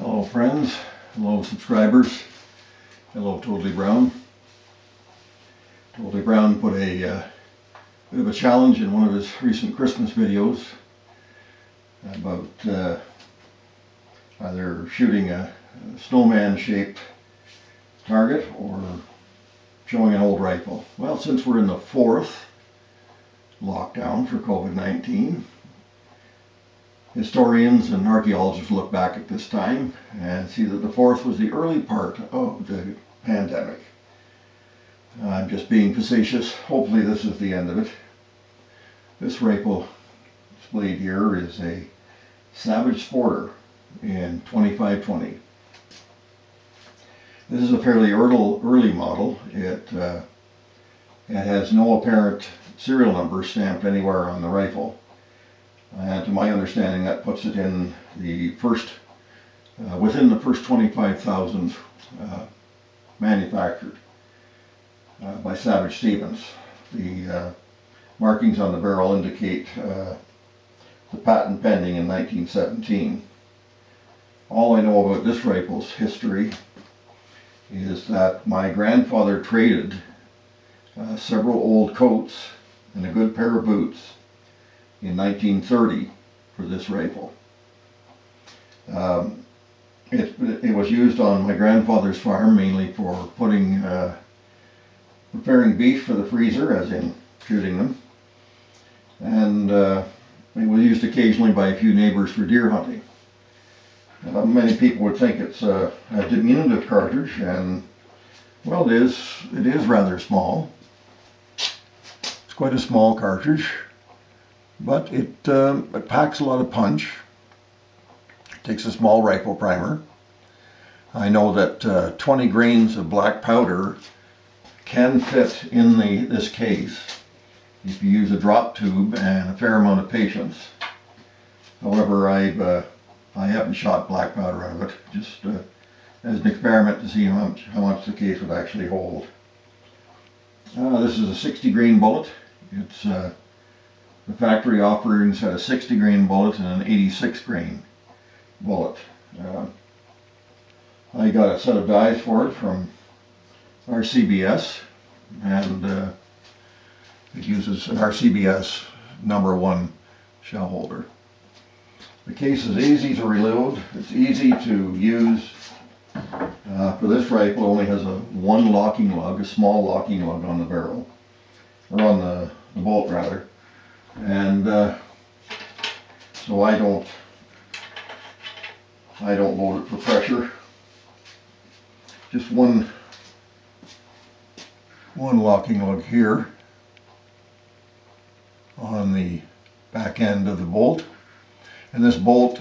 Hello friends, hello subscribers, hello Toadley Browne. Toadley Browne put a bit of a challenge in one of his recent Christmas videos about either shooting a snowman shaped target or showing an old rifle. Well, since we're in the fourth lockdown for COVID-19, historians and archaeologists look back at this time and see that the fourth was the early part of the pandemic. I'm just being facetious. Hopefully this is the end of it. This rifle displayed here is a Savage Sporter in 2520. This is a fairly early model. It has no apparent serial number stamped anywhere on the rifle. And to my understanding, that puts it in the first, within the first 25,000 manufactured by Savage Stevens. The markings on the barrel indicate the patent pending in 1917. All I know about this rifle's history is that my grandfather traded several old coats and a good pair of boots in 1930 for this rifle. It was used on my grandfather's farm mainly for preparing beef for the freezer, as in shooting them, and it was used occasionally by a few neighbors for deer hunting. Many people would think it's a diminutive cartridge, and well, it is rather small. It's quite a small cartridge, but it packs a lot of punch. It takes a small rifle primer. I know that 20 grains of black powder can fit in this case if you use a drop tube and a fair amount of patience. However, I haven't shot black powder out of it, just as an experiment to see how much the case would actually hold. This is a 60 grain bullet. It's the factory offerings had a 60 grain bullet and an 86 grain bullet. I got a set of dies for it from RCBS, and it uses an RCBS #1 shell holder. The case is easy to reload. It's easy to use. For this rifle, it only has one locking lug, a small locking lug on the barrel, or on the bolt rather. And so I don't load it for pressure. Just one locking lug here on the back end of the bolt, and this bolt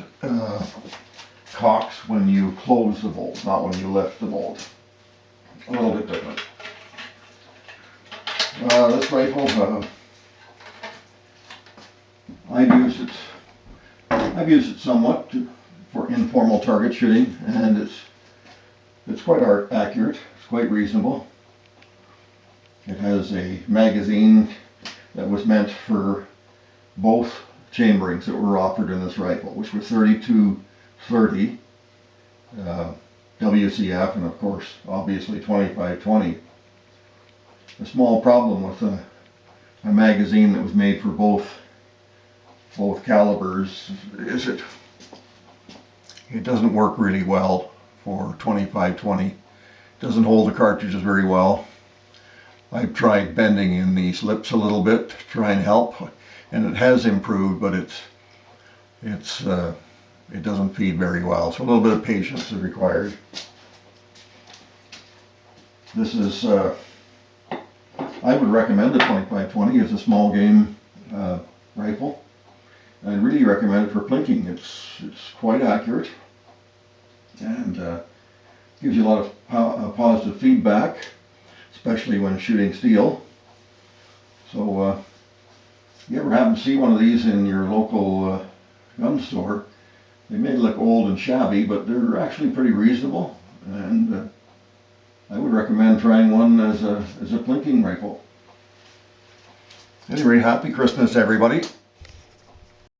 cocks when you close the bolt, not when you lift the bolt. A little bit different. This rifle, I've used it somewhat for informal target shooting, and it's quite accurate. It's quite reasonable. It has a magazine that was meant for both chamberings that were offered in this rifle, which were 32-30 WCF, and of course, obviously 25-20. The small problem with a magazine that was made for both calibers is it doesn't work really well for 25-20. It doesn't hold the cartridges very well. I've tried bending in the slips a little bit to try and help, and it has improved, but it doesn't feed very well. So a little bit of patience is required. This is I would recommend the 25-20 as a small game rifle. I'd really recommend it for plinking. It's quite accurate and gives you a lot of positive feedback, especially when shooting steel. So if you ever happen to see one of these in your local gun store, they may look old and shabby, but they're actually pretty reasonable, and I would recommend trying one as a plinking rifle. Anyway, happy Christmas everybody.